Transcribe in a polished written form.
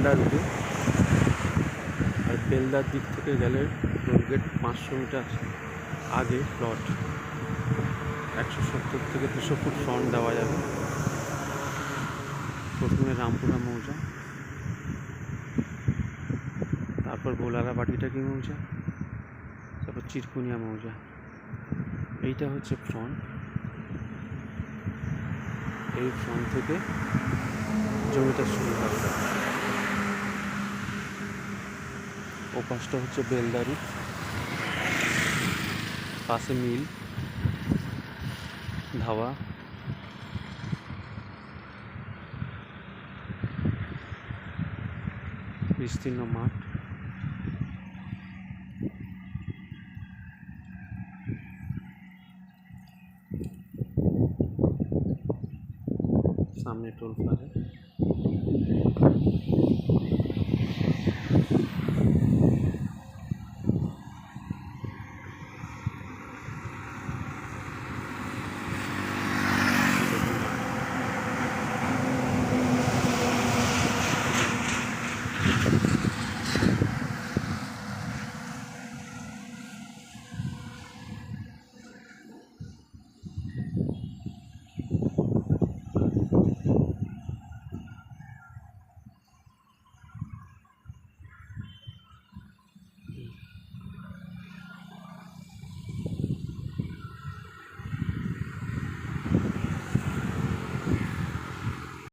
বেলদা রুটে। আর বেলদার দিক থেকে গেলে টোলগেট 500 মিটার আগে প্লট 170 থেকে 200 ফুট ফ্রন্ট দেওয়া যাবে। প্রথমে রামপুরা মৌজা, তারপর বোলারা বাটিটাকি মৌজা, তারপর চিরকুনিয়া মৌজা। এইটা হচ্ছে ফ্রন্ট। এই ফ্রন্ট থেকে জমিটা শুরু হবে। ওপাশটা হচ্ছে বেলদারি, পাশে মিল, ধাবা, বিস্তীর্ণ মাঠ। সামনে টোল প্লাজা।